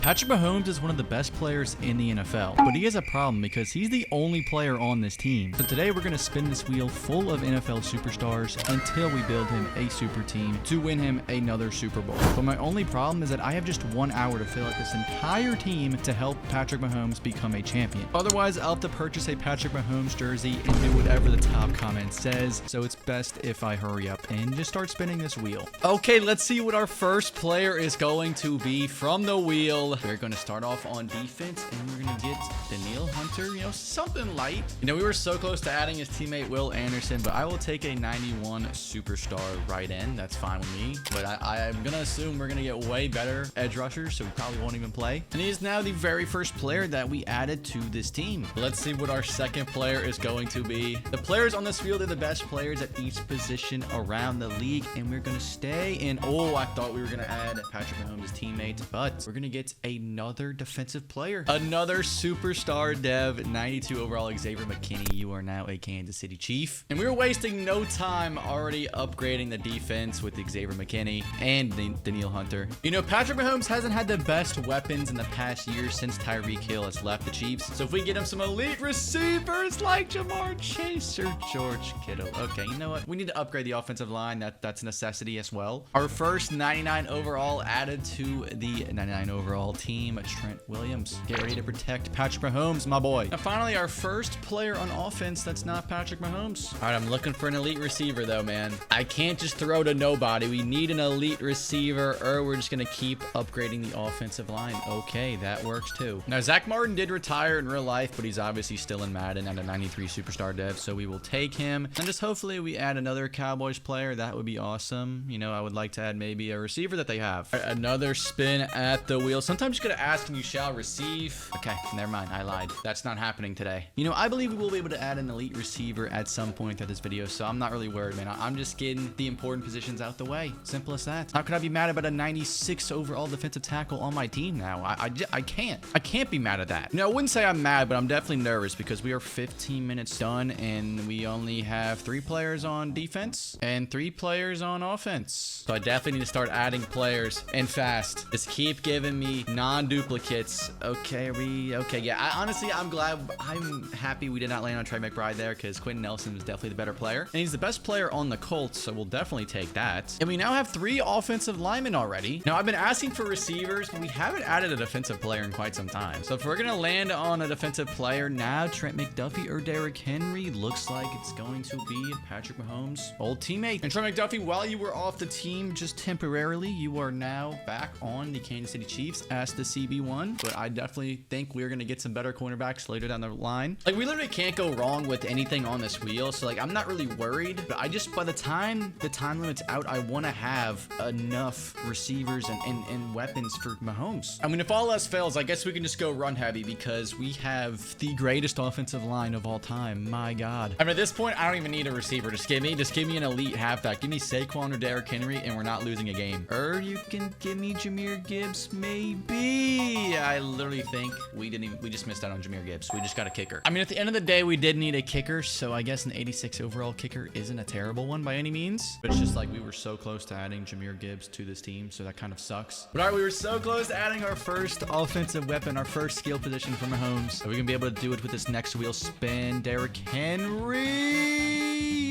Patrick Mahomes is one of the best players in the NFL, but he has a problem because he's the only player on this team. So today we're going to spin this wheel full of NFL superstars until we build him a super team to win him another Super Bowl. But my only problem is that I have just 1 hour to fill out this entire team to help Patrick Mahomes become a champion. Otherwise, I'll have to purchase a Patrick Mahomes jersey and do whatever the top comment says. So it's best if I hurry up and just start spinning this wheel. Okay, let's see what our first player is going to be from the wheel. We're going to start off on defense, and we're going to get Danielle Hunter, something light. We were so close to adding his teammate Will Anderson, but I will take a 91 superstar right end. That's fine with me, but I'm going to assume we're going to get way better edge rushers, so we probably won't even play. And he is now the very first player that we added to this team. Let's see what our second player is going to be. The players on this field are the best players at each position around the league, and we're going to stay in. Oh, I thought we were going to add Patrick Mahomes' teammate, but we're going to get another defensive player. Another superstar dev, 92 overall Xavier McKinney. You are now a Kansas City Chief. And we were wasting no time already upgrading the defense with Xavier McKinney and Danielle Hunter. Patrick Mahomes hasn't had the best weapons in the past year since Tyreek Hill has left the Chiefs. So if we get him some elite receivers like Jamar Chase or George Kittle. Okay, you know what? We need to upgrade the offensive line. That's a necessity as well. Our first 99 overall added to the 99 overall team, Trent Williams. Get ready to protect Patrick Mahomes, my boy. Now, finally, our first player on offense that's not Patrick Mahomes. All right, I'm looking for an elite receiver, though, man. I can't just throw to nobody. We need an elite receiver, or we're just going to keep upgrading the offensive line. Okay, that works, too. Now, Zach Martin did retire in real life, but he's obviously still in Madden at a 93 superstar dev, so we will take him. And just hopefully we add another Cowboys player. That would be awesome. I would like to add maybe a receiver that they have. All right, another spin at the wheel. Sometimes you gotta ask and you shall receive. Okay, never mind. I lied. That's not happening today. I believe we will be able to add an elite receiver at some point throughout this video, so I'm not really worried, man. I'm just getting the important positions out the way. Simple as that. How could I be mad about a 96 overall defensive tackle on my team now? I can't. I can't be mad at that. I wouldn't say I'm mad, but I'm definitely nervous because we are 15 minutes done and we only have 3 players on defense and 3 players on offense. So I definitely need to start adding players and fast. Just keep giving me non-duplicates. Okay, yeah. Honestly, I'm happy we did not land on Trey McBride there because Quentin Nelson was definitely the better player. And he's the best player on the Colts, so we'll definitely take that. And we now have 3 offensive linemen already. Now, I've been asking for receivers, but we haven't added a defensive player in quite some time. So if we're going to land on a defensive player now, Trent McDuffie or Derrick Henry, looks like it's going to be Patrick Mahomes' old teammate. And Trent McDuffie, while you were off the team just temporarily, you are now back on the Kansas City Chiefs as the CB1. But I definitely think we're going to get some better cornerbacks later down the line. We literally can't go wrong with anything on this wheel. So I'm not really worried, but by the time the time limit's out, I want to have enough receivers and weapons for Mahomes. If all else fails, I guess we can just go run heavy because we have the greatest offensive line of all time. My God. At this point, I don't even need a receiver. Just give me an elite halfback. Give me Saquon or Derrick Henry, and we're not losing a game. Or you can give me Jahmyr Gibbs, maybe. I literally think we just missed out on Jahmyr Gibbs. We just got a kicker. At the end of the day, we did need a kicker, so I guess an 86 overall kicker isn't a terrible one by any means. But it's just we were so close to adding Jahmyr Gibbs to this team, so that kind of sucks. But all right, we were so close to adding our first offensive weapon, our first skill position for Mahomes. Are we gonna be able to do it with this next wheel spin? Derrick Henry.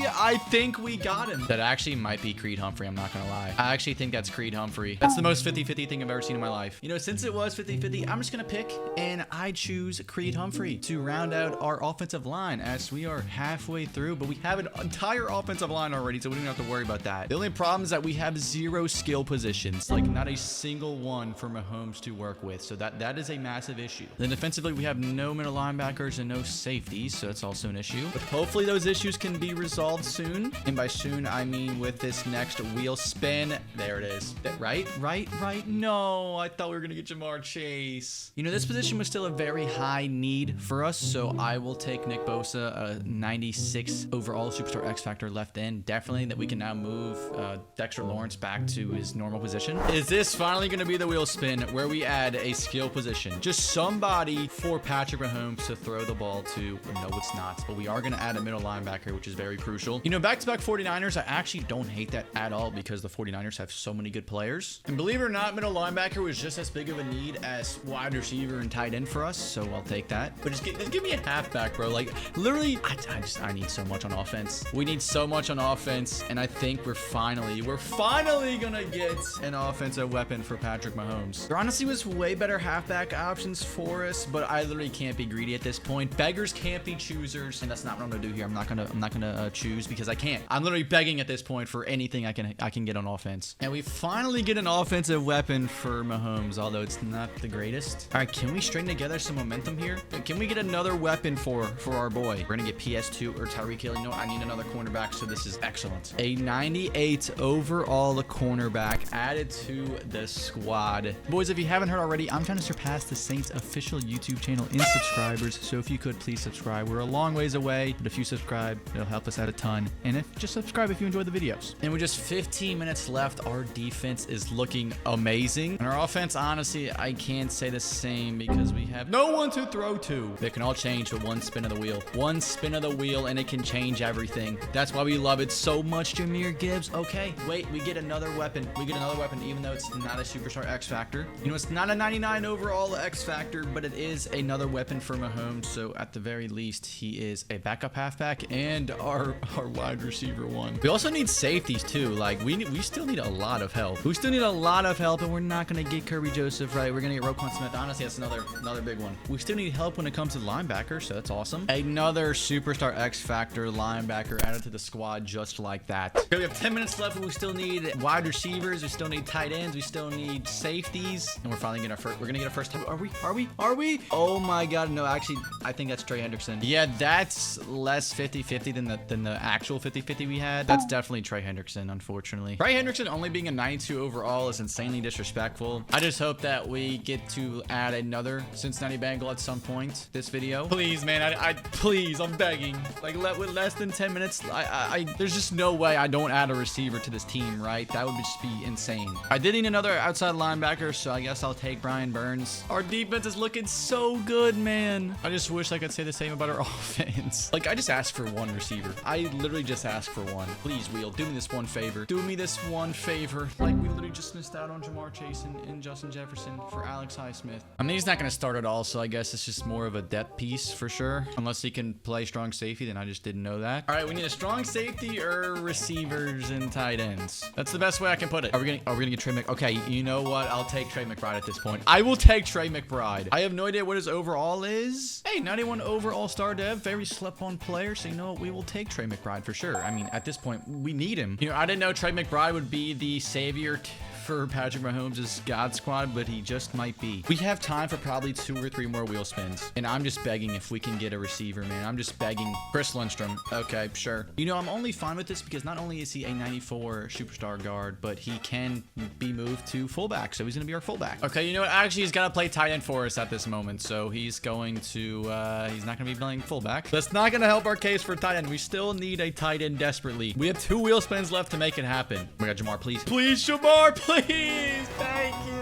I think we got him. That actually might be Creed Humphrey. I'm not gonna lie. I actually think that's Creed Humphrey. That's the most 50-50 thing I've ever seen in my life. Since it was 50-50, I'm just gonna pick and I choose Creed Humphrey to round out our offensive line as we are halfway through, but we have an entire offensive line already, so we don't have to worry about that. The only problem is that we have 0 skill positions, not a single one for Mahomes to work with, so that is a massive issue. Then defensively, we have no middle linebackers and no safeties, so that's also an issue. But hopefully those issues can be resolved soon. And by soon, I mean with this next wheel spin. There it is. Right? No, I thought we were gonna get Jamar Chase. This position was still a very high need for us, so I will take Nick Bosa, a 96 overall superstar X Factor left in. Definitely that we can now move Dexter Lawrence back to his normal position. Is this finally gonna be the wheel spin where we add a skill position? Just somebody for Patrick Mahomes to throw the ball to. No, it's not. But we are gonna add a middle linebacker, which is very crucial. crucial. You know, back-to-back 49ers, I actually don't hate that at all because the 49ers have so many good players. And believe it or not, middle linebacker was just as big of a need as wide receiver and tight end for us, so I'll take that. But just give me a halfback, bro. Like, literally, I need so much on offense. We need so much on offense, and I think we're finally gonna get an offensive weapon for Patrick Mahomes. There honestly was way better halfback options for us, but I literally can't be greedy at this point. Beggars can't be choosers, and that's not what I'm gonna do here. I'm not gonna choose because I can't. I'm literally begging at this point for anything I can get on offense. And we finally get an offensive weapon for Mahomes, although it's not the greatest. All right, can we string together some momentum here? Can we get another weapon for our boy? We're gonna get PS2 or Tyreek Hill. You know what? I need another cornerback, so this is excellent. A 98 overall cornerback added to the squad. Boys, if you haven't heard already, I'm trying to surpass the Saints official YouTube channel in subscribers, so if you could please subscribe. We're a long ways away, but if you subscribe, it'll help us out a ton. And just subscribe if you enjoy the videos. And with just 15 minutes left, our defense is looking amazing. And our offense, honestly, I can't say the same because we have no one to throw to. It can all change with one spin of the wheel. One spin of the wheel and it can change everything. That's why we love it so much, Jahmyr Gibbs. Okay, wait, we get another weapon. We get another weapon, even though it's not a superstar X Factor. You know, it's not a 99 overall X Factor, but it is another weapon for Mahomes. So at the very least, he is a backup halfback and our wide receiver one. We also need safeties too. Like we still need a lot of help. We still need a lot of help, and we're not gonna get Kirby Joseph, right? We're gonna get Roquan Smith. Honestly, that's another big one. We still need help when it comes to linebacker, so that's awesome. Another superstar X Factor linebacker added to the squad just like that. Okay, we have 10 minutes left, and we still need wide receivers. We still need tight ends. We still need safeties, and we're finally getting our first. We're gonna get our first time. Are we? Oh my God, no. Actually, I think that's Trey Hendrickson. Yeah, that's less 50-50 than the actual 50-50 we had. That's definitely Trey Hendrickson, unfortunately. Trey Hendrickson only being a 92 overall is insanely disrespectful. I just hope that we get to add another Cincinnati Bengal at some point this video. Please, man, please, I'm begging. Like, with less than 10 minutes, there's just no way I don't add a receiver to this team, right? That would just be insane. I did need another outside linebacker, so I guess I'll take Brian Burns. Our defense is looking so good, man. I just wish I could say the same about our offense. Like, I just asked for one receiver. I literally just asked for one. Please, Wheel, do me this one favor. Do me this one favor. Like, we literally just missed out on Jamar Chase and Justin Jefferson for Alex Highsmith. I mean, he's not going to start at all, so I guess it's just more of a depth piece for sure. Unless he can play strong safety, then I just didn't know that. All right, we need a strong safety or receivers and tight ends. That's the best way I can put it. Are we gonna get Trey McBride? Okay, you know what? I'll take Trey McBride at this point. I will take Trey McBride. I have no idea what his overall is. Hey, 91 overall star dev, very slept-on player. So you know what? We will take Trey McBride for sure. I mean, at this point, we need him. You know, I didn't know Trey McBride would be the savior for Patrick Mahomes' God squad, but he just might be. We have time for probably 2 or 3 more wheel spins, and I'm just begging if we can get a receiver, man. I'm just begging. Chris Lindstrom. Okay, sure. You know, I'm only fine with this because not only is he a 94 superstar guard, but he can be moved to fullback, so he's going to be our fullback. Okay, you know what? Actually, he's got to play tight end for us at this moment, so he's going to, he's not going to be playing fullback. That's not going to help our case for tight end. We still need a tight end desperately. We have 2 wheel spins left to make it happen. Oh my God, Jamar, please. Please, Jamar, please. Thank you.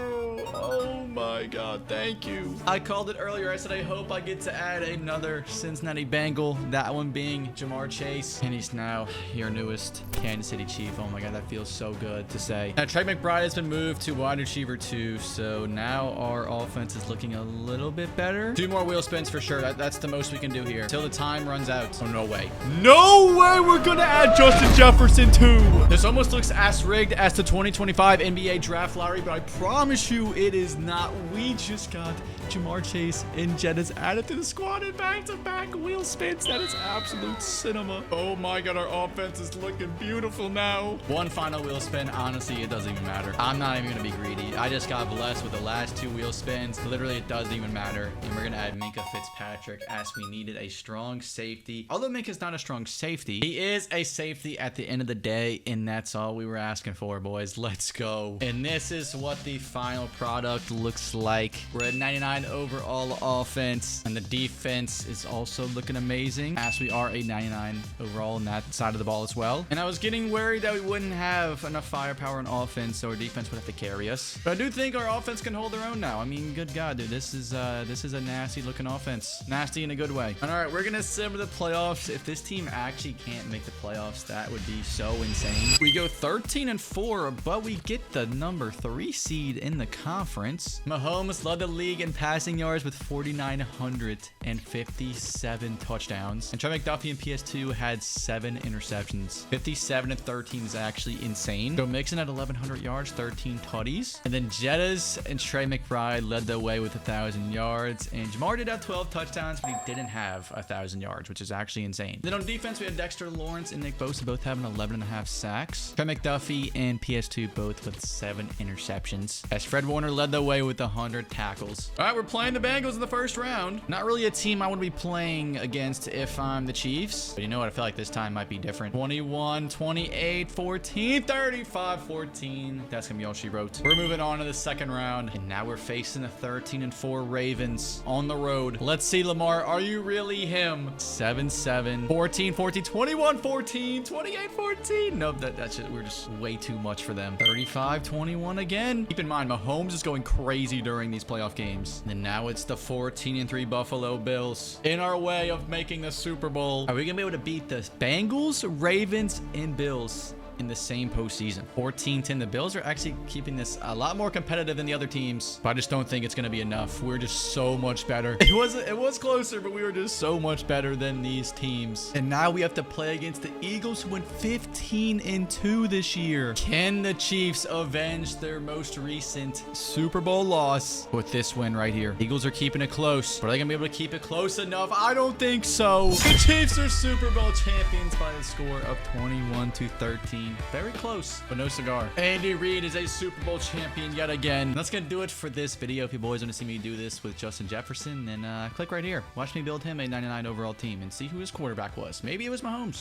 Oh my God, thank you. I called it earlier. I said I hope I get to add another Cincinnati Bengal, that one being Jamar Chase, and he's now your newest Kansas City Chief. Oh my God, that feels so good to say. Now Trey McBride has been moved to wide receiver 2, so now our offense is looking a little bit better. 2 more wheel spins for sure. That's the most we can do here until the time runs out. Oh, no way. No way we're gonna add Justin Jefferson too. This almost looks as rigged as the 2025 NBA draft lottery, but I promise you it is not. We just got Jamar Chase and Jettas added to the squad in back-to-back wheel spins. That is absolute cinema. Oh my God, our offense is looking beautiful now. One final wheel spin. Honestly, it doesn't even matter. I'm not even gonna be greedy. I just got blessed with the last 2 wheel spins. Literally, it doesn't even matter. And we're gonna add Minkah Fitzpatrick as we needed a strong safety. Although Minkah's not a strong safety, he is a safety at the end of the day, and that's all we were asking for, boys. Let's go. And this is what the final product looks like. We're at 99 overall offense, and the defense is also looking amazing, as we are a 99 overall on that side of the ball as well. And I was getting worried that we wouldn't have enough firepower on offense, so our defense would have to carry us. But I do think our offense can hold their own now. I mean, good God, dude, this is a nasty looking offense. Nasty in a good way. All right, we're gonna sim to the playoffs. If this team actually can't make the playoffs, that would be so insane. We go 13-4, but we get the number 3 seed in the conference. Mahomes led the league in passing yards with 4,957 touchdowns. And Trey McDuffie in PS2 had 7 interceptions. 57-13 is actually insane. Joe Mixon at 1,100 yards, 13 tutties. And then Jettas and Trey McBride led the way with 1,000 yards. And Jamar did have 12 touchdowns, but he didn't have 1,000 yards, which is actually insane. Then on defense, we had Dexter Lawrence and Nick Bosa both having 11.5 sacks. Trey McDuffie and PS2 both with 7 interceptions. As Fred Warner led the way with 100 tackles. All right, we're playing the Bengals in the first round. Not really a team I want to be playing against if I'm the Chiefs. But you know what? I feel like this time might be different. 21, 28, 14, 35, 14. That's going to be all she wrote. We're moving on to the second round. And now we're facing the 13-4 Ravens on the road. Let's see, Lamar. Are you really him? 7-7, 14, 14, 21, 14, 28, 14. Nope, that's just, we're just way too much for them. 35, 21 again. Keep in mind, Mahomes is going crazy during these playoff games. And now it's the 14-3 Buffalo Bills in our way of making the Super Bowl. Are we going to be able to beat the Bengals, Ravens, and Bills in the same postseason? 14-10. The Bills are actually keeping this a lot more competitive than the other teams, but I just don't think it's going to be enough. We're just so much better. It was closer, but we were just so much better than these teams. And now we have to play against the Eagles, who went 15-2 this year. Can the Chiefs avenge their most recent Super Bowl loss with this win right here? Eagles are keeping it close, but are they going to be able to keep it close enough? I don't think so. The Chiefs are Super Bowl champions by a score of 21-13. Very close, but no cigar. Andy Reid is a Super Bowl champion yet again. That's gonna do it for this video. If you boys want to see me do this with Justin Jefferson, then click right here. Watch me build him a 99 overall team and see who his quarterback was. Maybe it was Mahomes.